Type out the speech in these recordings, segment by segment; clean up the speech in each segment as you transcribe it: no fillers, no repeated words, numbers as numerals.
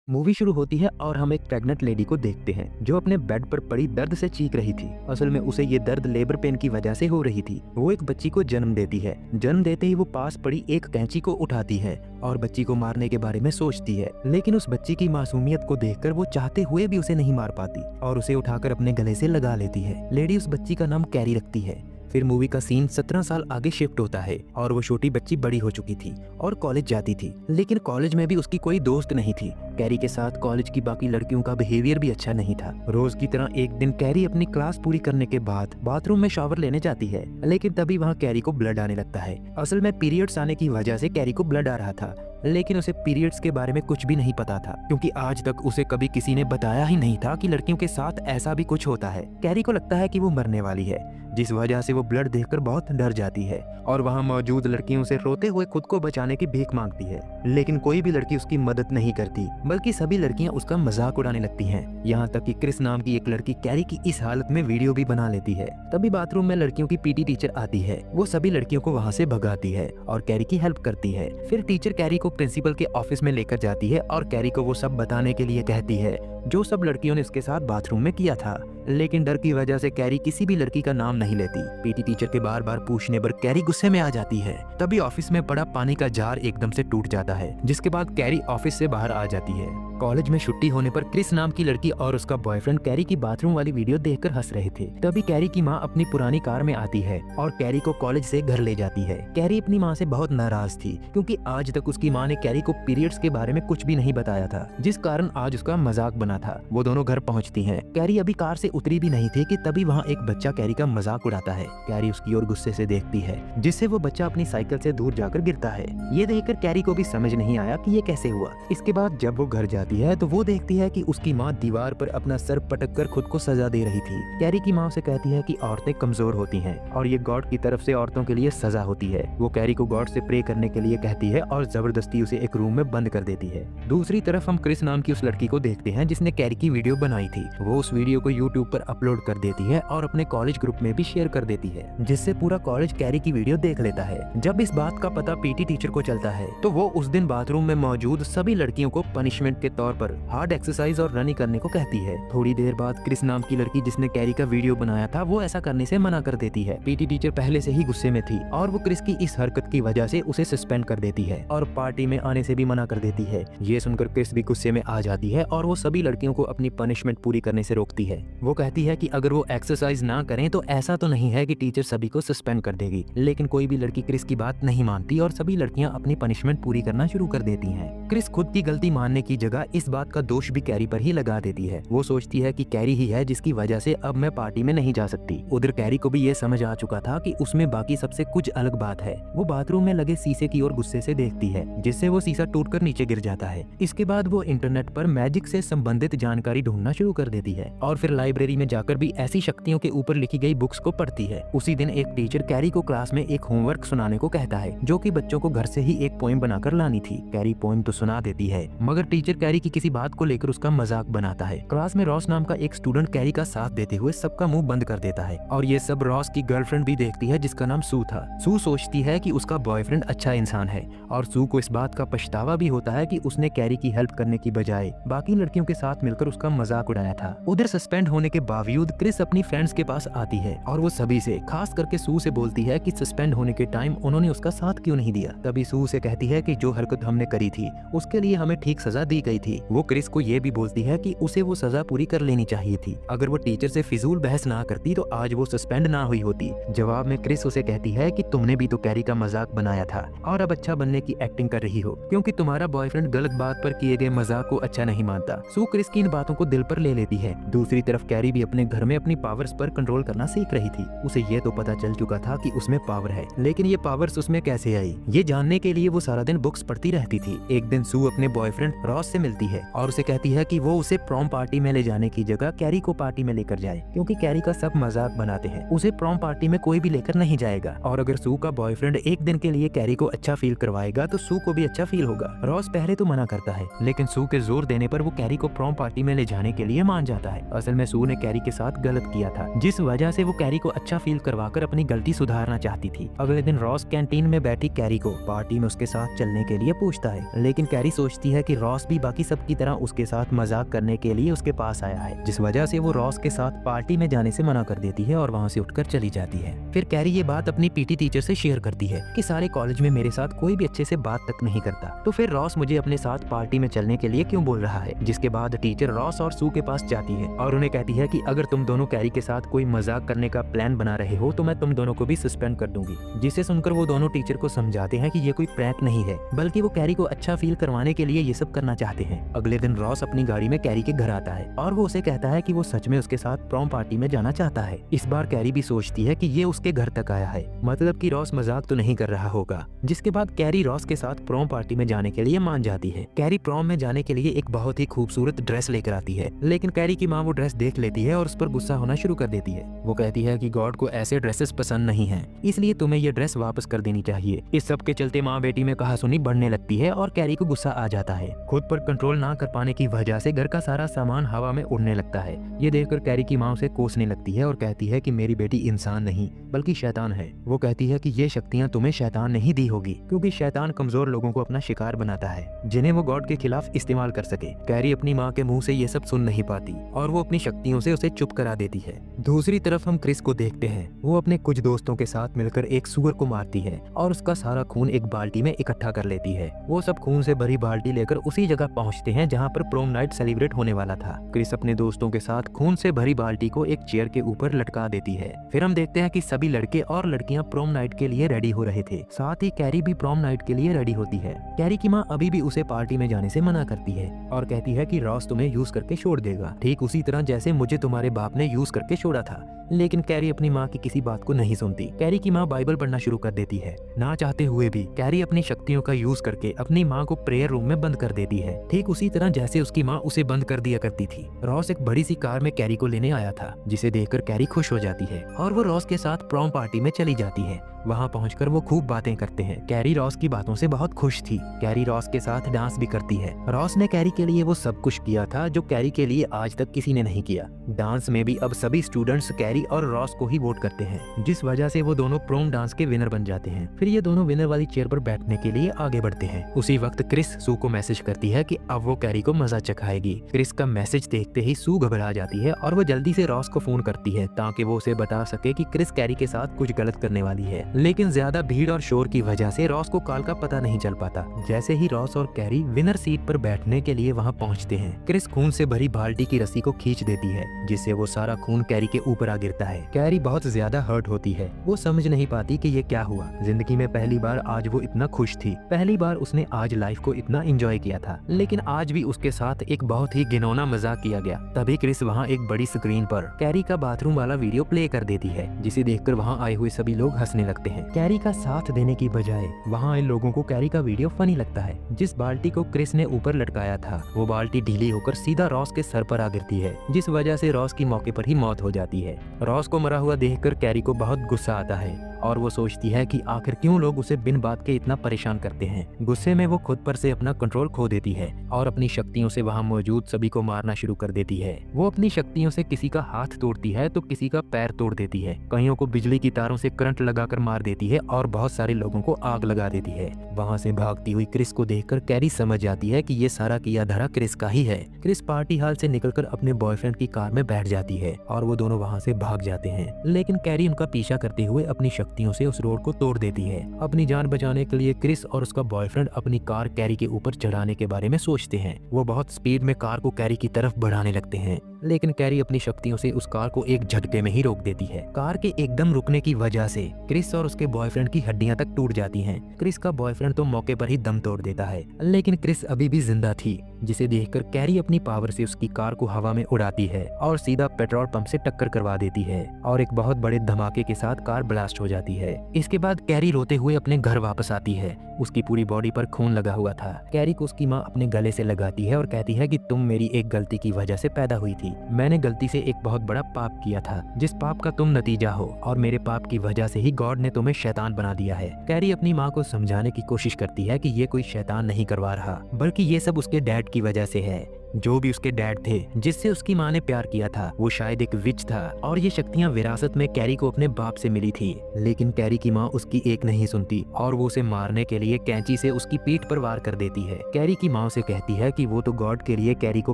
Movie शुरू होती है और हम एक प्रेग्नेंट लेडी को देखते हैं जो अपने बेड पर पड़ी दर्द से चीख रही थी। असल में उसे ये दर्द लेबर पेन की वजह से हो रही थी। वो एक बच्ची को जन्म देती है। जन्म देते ही वो पास पड़ी एक कैंची को उठाती है और बच्ची को मारने के बारे में सोचती है, लेकिन उस बच्ची की मासूमियत को देखकर वो चाहते हुए भी उसे नहीं मार पाती और उसे उठाकर अपने गले से लगा लेती है। लेडी उस बच्ची का नाम कैरी रखती है। फिर मूवी का सीन 17 साल आगे शिफ्ट होता है और वो छोटी बच्ची बड़ी हो चुकी थी और कॉलेज जाती थी, लेकिन कॉलेज में भी उसकी कोई दोस्त नहीं थी। कैरी के साथ कॉलेज की बाकी लड़कियों का बिहेवियर भी अच्छा नहीं था। रोज की तरह एक दिन कैरी अपनी क्लास पूरी करने के बाद बाथरूम में शावर लेने जाती है, लेकिन तभी वहाँ कैरी को ब्लड आने लगता है। असल में पीरियड्स आने की वजह से कैरी को ब्लड आ रहा था, लेकिन उसे पीरियड्स के बारे में कुछ भी नहीं पता था, क्योंकि आज तक उसे कभी किसी ने बताया ही नहीं था कि लड़कियों के साथ ऐसा भी कुछ होता है। कैरी को लगता है कि वो मरने वाली है, जिस वजह से वो ब्लड देखकर बहुत डर जाती है और वहाँ मौजूद लड़कियों से रोते हुए खुद को बचाने की भीख मांगती है, लेकिन कोई भी लड़की उसकी मदद नहीं करती, बल्कि सभी लड़कियां उसका मजाक उड़ाने लगती हैं। यहाँ तक कि क्रिस नाम की एक लड़की कैरी की इस हालत में वीडियो भी बना लेती है। तभी बाथरूम में लड़कियों की पीटी टीचर आती है। वो सभी लड़कियों को वहाँ से भगाती है और कैरी की हेल्प करती है। फिर टीचर कैरी को प्रिंसिपल के ऑफिस में लेकर जाती है और कैरी को वो सब बताने के लिए कहती है जो सब लड़कियों ने उसके साथ बाथरूम में किया था, लेकिन डर की वजह से कैरी किसी भी लड़की का नाम नहीं लेती। पीटी टीचर के बार बार पूछने पर कैरी गुस्से में आ जाती है। तभी ऑफिस में पड़ा पानी का जार एकदम से टूट जाता है, जिसके बाद कैरी ऑफिस से बाहर आ जाती है। कॉलेज में छुट्टी होने पर क्रिस नाम की लड़की और उसका बॉयफ्रेंड कैरी की बाथरूम वाली वीडियो देखकर हंस रहे थे। तभी कैरी की माँ अपनी पुरानी कार में आती है और कैरी को कॉलेज से घर ले जाती है। कैरी अपनी माँ से बहुत नाराज थी, क्योंकि आज तक उसकी माँ ने कैरी को पीरियड्स के बारे में कुछ भी नहीं बताया था, जिस कारण आज उसका मजाक बना था। वो दोनों घर पहुँचती है। कैरी अभी कार से उतरी भी नहीं थी कि तभी वहाँ एक बच्चा कैरी का मजाक उड़ाता है। कैरी उसकी ओर गुस्से से देखती है, जिससे वो बच्चा अपनी साइकिल से दूर जाकर गिरता है। ये देखकर कैरी को भी समझ नहीं आया कि ये कैसे हुआ। इसके बाद जब वो घर जाती है तो वो देखती है कि उसकी माँ दीवार पर अपना सर पटक कर खुद को सजा दे रही थी। कैरी की माँ उसे कहती है कि औरतें कमजोर होती हैं और ये गॉड की तरफ से औरतों के लिए सजा होती है। वो कैरी को गॉड से प्रे करने के लिए कहती है और जबरदस्ती उसे एक रूम में बंद कर देती है। दूसरी तरफ हम क्रिस नाम की उस लड़की को देखते हैं जिसने कैरी की वीडियो बनाई थी। वो उस वीडियो को यूट्यूब पर अपलोड कर देती है और अपने कॉलेज ग्रुप में भी शेयर कर देती है, जिससे पूरा कॉलेज कैरी की वीडियो देख लेता है। जब इस बात का पता पीटी टीचर को चलता है तो वो उस दिन बाथरूम में मौजूद सभी लड़कियों को पनिशमेंट के तौर पर हार्ड एक्सरसाइज और रनिंग करने को कहती है। थोड़ी देर बाद क्रिस नाम की लड़की जिसने कैरी का वीडियो बनाया था वो ऐसा करने से मना कर देती है। पीटी टीचर पहले से ही गुस्से में थी और वो क्रिस की इस हरकत की वजह से उसे सस्पेंड कर देती है और पार्टी में आने से भी मना कर देती है। ये सुनकर क्रिस भी गुस्से में आ जाती है और वो सभी लड़कियों को अपनी पनिशमेंट पूरी करने से रोकती है। वो कहती है कि अगर वो एक्सरसाइज ना करें तो ऐसा तो नहीं है कि टीचर सभी को सस्पेंड कर देगी, लेकिन कोई भी लड़की क्रिस की बात नहीं मानती और सभी लड़कियां अपनी पनिशमेंट पूरी करना शुरू कर देती हैं। क्रिस खुद की गलती मानने की जगह इस बात का दोष भी कैरी पर ही लगा देती है। वो सोचती है कि कैरी ही है जिसकी वजह से अब मैं पार्टी में नहीं जा सकती। उधर कैरी को भी ये समझ आ चुका था कि उसमें बाकी सबसे कुछ अलग बात है। वो बाथरूम में लगे शीशे की ओर गुस्से से देखती है, जिससे वो शीशा टूटकर नीचे गिर जाता है। इसके बाद वो इंटरनेट पर मैजिक से संबंधित जानकारी ढूंढना शुरू कर देती है और फिर लाइब्रेरी में जाकर भी ऐसी शक्तियों के ऊपर लिखी गई बुक्स को पढ़ती है। उसी दिन एक टीचर कैरी को क्लास में एक होमवर्क सुनाने को कहता है, जो कि बच्चों को घर से ही एक पोएम बनाकर लानी थी। कैरी पोएम तो सुना देती है, मगर टीचर कैरी की किसी बात को लेकर उसका मजाक बनाता है। क्लास में रॉस नाम का एक स्टूडेंट कैरी का साथ देते हुए सबका मुंह बंद कर देता है और ये सब रॉस की गर्लफ्रेंड भी देखती है जिसका नाम सू था। सू सोचती है कि उसका बॉयफ्रेंड अच्छा इंसान है और सू को इस बात का पछतावा भी होता है कि उसने कैरी की हेल्प करने की बजाय बाकी लड़कियों के साथ मिलकर उसका मजाक उड़ाया था। उधर सस्पेंड होने के बावजूद क्रिस अपनी फ्रेंड्स के पास आती है और वो सभी से, खास करके सू से बोलती है कि सस्पेंड होने के टाइम उन्होंने उसका साथ क्यों नहीं दिया। तभी सू से कहती है कि जो हरकत हमने करी थी उसके लिए हमें ठीक सजा दी गई थी। वो क्रिस को ये भी बोलती है कि उसे वो सजा पूरी कर लेनी चाहिए थी। अगर वो टीचर से फिजूल बहस ना करती तो आज वो सस्पेंड ना हुई होती। जवाब में क्रिस उसे कहती है कि तुमने भी तो कैरी का मजाक बनाया था और अब अच्छा बनने की एक्टिंग कर रही हो, क्योंकि तुम्हारा बॉयफ्रेंड गलत बात पर किए गए मजाक को अच्छा नहीं मानता। सू क्रिस की इन बातों को दिल पर ले लेती है। दूसरी तरफ कैरी भी अपने घर में अपनी पावर्स पर कंट्रोल करना सीख रही थी। उसे ये तो पता चल चुका था कि उसमें पावर है, लेकिन ये पावर्स उसमें कैसे आई, ये जानने के लिए वो सारा दिन बुक्स पढ़ती रहती थी। एक दिन सू अपने बॉयफ्रेंड रॉस से मिलती है और उसे कहती है कि वो उसे प्रॉम पार्टी में ले जाने की जगह कैरी को पार्टी में लेकर जाए, क्योंकि कैरी का सब मजाक बनाते हैं। उसे प्रॉम पार्टी में कोई भी लेकर नहीं जाएगा और अगर सू का बॉयफ्रेंड एक दिन के लिए कैरी को अच्छा फील करवाएगा तो सू को भी अच्छा फील होगा। रॉस पहले तो मना करता है, लेकिन सू के जोर देने पर वो कैरी को प्रॉम पार्टी में ले जाने के लिए मान जाता है। असल में सू ने कैरी के साथ गलत किया था, जिस वजह से वो कैरी को अच्छा फील करवाकर अपनी गलती सुधारना चाहती थी। अगले दिन रॉस कैंटीन में बैठी कैरी को पार्टी में उसके साथ चलने के लिए पूछता है, लेकिन कैरी सोचती है कि रॉस भी बाकी बाकी सब की तरह उसके साथ मजाक करने के लिए उसके पास आया है, जिस वजह से वो रॉस के साथ पार्टी में जाने से मना कर देती है और वहाँ से उठकर चली जाती है। फिर कैरी ये बात अपनी पीटी टीचर से शेयर करती है कि सारे कॉलेज में मेरे साथ कोई भी अच्छे से बात तक नहीं करता, तो फिर रॉस मुझे अपने साथ पार्टी में चलने के लिए क्यों बोल रहा है। जिसके बाद टीचर रॉस और सू के पास जाती है और उन्हें कहती है कि अगर तुम दोनों कैरी के साथ कोई मजाक करने का प्लान बना रहे हो तो मैं तुम दोनों को भी सस्पेंड कर दूंगी। जिसे सुनकर वो दोनों टीचर को समझाते हैं कि ये कोई प्रैंक नहीं है, बल्कि वो कैरी को अच्छा फील करवाने के लिए ये सब करना चाहते हैं। अगले दिन रॉस अपनी गाड़ी में कैरी के घर आता है और वो उसे कहता है कि वो सच में उसके साथ प्रॉम पार्टी में जाना चाहता है। इस बार कैरी भी सोचती है कि ये उसके घर तक आया है, मतलब कि रॉस मजाक तो नहीं कर रहा होगा। जिसके बाद कैरी रॉस के साथ प्रॉम पार्टी में जाने के लिए मान जाती है। कैरी प्रॉम में जाने के लिए एक बहुत ही खूबसूरत ड्रेस लेकर आती है, लेकिन कैरी की माँ वो ड्रेस देख लेती है और उस पर गुस्सा होना शुरू कर देती है। वो कहती है कि गॉड को ऐसे ड्रेसेस पसंद नहीं है, इसलिए तुम्हें ये ड्रेस वापस कर देनी चाहिए। इस सब के चलते माँ बेटी में कहासुनी बढ़ने लगती है और कैरी को गुस्सा आ जाता है। खुद पर कंट्रोल ना कर पाने की वजह से घर का सारा सामान हवा में उड़ने लगता है। ये देखकर कैरी की माँ उसे कोसने लगती है और कहती है कि मेरी बेटी इंसान नहीं बल्कि शैतान है। वो कहती है कि ये शक्तियाँ तुम्हें शैतान नहीं दी होगी, क्योंकि शैतान कमजोर लोगों को अपना शिकार बनाता है जिन्हें वो गॉड के खिलाफ इस्तेमाल कर सके। कैरी अपनी माँ के मुंह से ये सब सुन नहीं पाती और वो अपनी शक्तियों से उसे चुप करा देती है। दूसरी तरफ हम क्रिस को देखते हैं। वो अपने कुछ दोस्तों के साथ मिलकर एक सुअर को मारती है और उसका सारा खून एक बाल्टी में इकट्ठा कर लेती है। वो सब खून से भरी बाल्टी लेकर उसी जगह पहुंचते हैं जहां पर प्रोम नाइट सेलिब्रेट होने वाला था। क्रिस अपने दोस्तों के साथ खून से भरी बाल्टी को एक चेयर के ऊपर लटका देती है। फिर हम देखते हैं कि सभी लड़के और लड़कियां प्रोम नाइट के लिए रेडी हो रहे थे, साथ ही कैरी भी प्रोम नाइट के लिए रेडी होती है। कैरी की माँ अभी भी उसे पार्टी में जाने से मना करती है और कहती है कि रॉस तुम्हें यूज करके छोड़ देगा, ठीक उसी तरह जैसे मुझे तुम्हारे बाप ने यूज करके छोड़ा था। लेकिन कैरी अपनी माँ की किसी बात को नहीं सुनती। कैरी की माँ बाइबल पढ़ना शुरू कर देती है। ना चाहते हुए भी कैरी अपनी शक्तियों का यूज करके अपनी माँ को प्रेयर रूम में बंद कर देती है, ठीक उसी तरह जैसे उसकी माँ उसे बंद कर दिया करती थी। रॉस एक बड़ी सी कार में कैरी को लेने आया था, जिसे देखकर कैरी खुश हो जाती है और वो रॉस के साथ प्रॉम पार्टी में चली जाती है। वहाँ पहुंचकर वो खूब बातें करते हैं। कैरी रॉस की बातों से बहुत खुश थी। कैरी रॉस के साथ डांस भी करती है। रॉस ने कैरी के लिए वो सब कुछ किया था जो कैरी के लिए आज तक किसी ने नहीं किया। डांस में भी अब सभी स्टूडेंट्स कैरी और रॉस को ही वोट करते हैं, जिस वजह से वो दोनों प्रोम डांस के विनर बन जाते हैं। फिर ये दोनों विनर वाली चेयर पर बैठने के लिए आगे बढ़ते हैं। उसी वक्त क्रिस सू को मैसेज करती है कि अब वो कैरी को मजा चखाएगी। क्रिस का मैसेज देखते ही सू घबरा जाती है और वो जल्दी से रॉस को फोन करती है ताकि वो उसे बता सके कि क्रिस कैरी के साथ कुछ गलत करने वाली है। लेकिन ज्यादा भीड़ और शोर की वजह से रॉस को कॉल का पता नहीं चल पाता। जैसे ही रॉस और कैरी विनर सीट पर बैठने के लिए वहाँ पहुँचते हैं, क्रिस खून से भरी बाल्टी की रस्सी को खींच देती है, जिससे वो सारा खून कैरी के ऊपर आ गिरता है। कैरी बहुत ज्यादा हर्ट होती है। वो समझ नहीं पाती कि ये क्या हुआ। जिंदगी में पहली बार आज वो इतना खुश थी। पहली बार उसने आज लाइफ को इतना एंजॉय किया था, लेकिन आज भी उसके साथ एक बहुत ही घिनौना मजाक किया गया। तभी क्रिस वहाँ एक बड़ी स्क्रीन पर कैरी का बाथरूम वाला वीडियो प्ले कर देती है, जिसे देखकर वहाँ आए हुए सभी लोग हंसने लगते हैं। कैरी का साथ देने की बजाय वहाँ आए लोगों को कैरी का वीडियो फनी लगता है। जिस बाल्टी को क्रिस ने ऊपर लटकाया था, वो बाल्टी ढीली होकर सीधा रॉस के सर पर आ गिरती है, जिस वजह से रॉस की मौके पर ही मौत हो जाती है। रॉस को मरा हुआ देखकर कैरी को बहुत गुस्सा आता है और वो सोचती है कि आखिर क्यों लोग उसे बिन बात के इतना परेशान करते हैं। गुस्से में वो खुद पर से अपना कंट्रोल खो देती है और अपनी शक्तियों से वहाँ मौजूद सभी को मारना शुरू कर देती है। वो अपनी शक्तियों से किसी का हाथ तोड़ती है तो किसी का पैर तोड़ देती है, कईयों को बिजली की तारों से करंट लगाकर मार देती है और बहुत सारे लोगों को आग लगा देती है। वहाँ से भागती हुई क्रिस को देखकर कैरी समझ जाती है कि ये सारा किया धरा क्रिस का ही है। क्रिस पार्टी हॉल से निकलकर अपने बॉयफ्रेंड की कार में बैठ जाती है और वो दोनों वहाँ से भाग जाते हैं, लेकिन कैरी उनका पीछा करते हुए अपनी शक्तियों से उस रोड को तोड़ देती है। अपनी जान बचाने के लिए क्रिस और उसका बॉयफ्रेंड अपनी कार कैरी के ऊपर चढ़ाने के बारे में सोचते हैं। वो बहुत स्पीड में कार को कैरी की तरफ बढ़ाने लगते हैं, लेकिन कैरी अपनी शक्तियों से उस कार को एक झटके में ही रोक देती है। कार के एकदम रुकने की वजह से क्रिस और उसके बॉयफ्रेंड की हड्डियां तक टूट जाती हैं। क्रिस का बॉयफ्रेंड तो मौके पर ही दम तोड़ देता है, लेकिन क्रिस अभी भी जिंदा थी, जिसे देखकर कैरी अपनी पावर से उसकी कार को हवा में उड़ाती है और सीधा पेट्रोल पंप से टक्कर करवा देती है और एक बहुत बड़े धमाके के साथ कार ब्लास्ट हो जाती है। इसके बाद कैरी रोते हुए अपने घर वापस आती है। उसकी पूरी बॉडी पर खून लगा हुआ था। कैरी को उसकी माँ अपने गले से लगाती है और कहती है कि तुम मेरी एक गलती की वजह से पैदा हुई थी। मैंने गलती से एक बहुत बड़ा पाप किया था, जिस पाप का तुम नतीजा हो, और मेरे पाप की वजह से ही गॉड ने तुम्हें शैतान बना दिया है। कैरी अपनी माँ को समझाने की कोशिश करती है कि ये कोई शैतान नहीं करवा रहा, बल्कि ये सब उसके डैड की वजह से है। जो भी उसके डैड थे जिससे उसकी माँ ने प्यार किया था वो शायद एक विच था और ये शक्तियाँ विरासत में कैरी को अपने बाप से मिली थी। लेकिन कैरी की माँ उसकी एक नहीं सुनती और वो उसे मारने के लिए कैंची से उसकी पीठ पर वार कर देती है। कैरी की माँ उसे कहती है कि वो तो गॉड के लिए कैरी को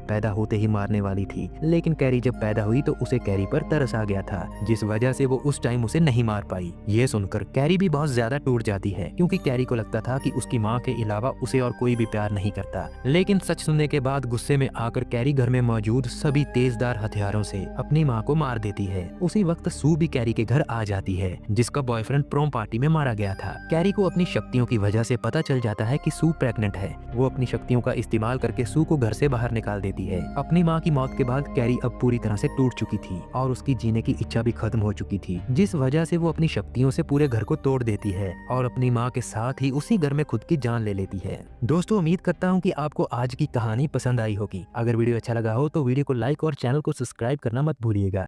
पैदा होते ही मारने वाली थी, लेकिन कैरी जब पैदा हुई तो उसे कैरी पर तरस आ गया था, जिस वजह से वो उस टाइम उसे नहीं मार पाई। ये सुनकर कैरी भी बहुत ज्यादा टूट जाती है क्योंकि कैरी को लगता था कि उसकी माँ के अलावा उसे और कोई भी प्यार नहीं करता। लेकिन सच सुनने के बाद गुस्से में आकर कैरी घर में मौजूद सभी तेजदार हथियारों से अपनी माँ को मार देती है। उसी वक्त सू भी कैरी के घर आ जाती है जिसका बॉयफ्रेंड प्रोम पार्टी में मारा गया था। कैरी को अपनी शक्तियों की वजह से पता चल जाता है कि सू प्रेग्नेंट है। वो अपनी शक्तियों का इस्तेमाल करके सू को घर से बाहर निकाल देती है। अपनी माँ की मौत के बाद कैरी अब पूरी तरह से टूट चुकी थी और उसकी जीने की इच्छा भी खत्म हो चुकी थी, जिस वजह से वो अपनी शक्तियों से पूरे घर को तोड़ देती है और अपनी माँ के साथ ही उसी घर में खुद की जान ले लेती है। दोस्तों, उम्मीद करता हूँ कि आपको आज की कहानी पसंद आई होगी। अगर वीडियो अच्छा लगा हो तो वीडियो को लाइक और चैनल को सब्सक्राइब करना मत भूलिएगा।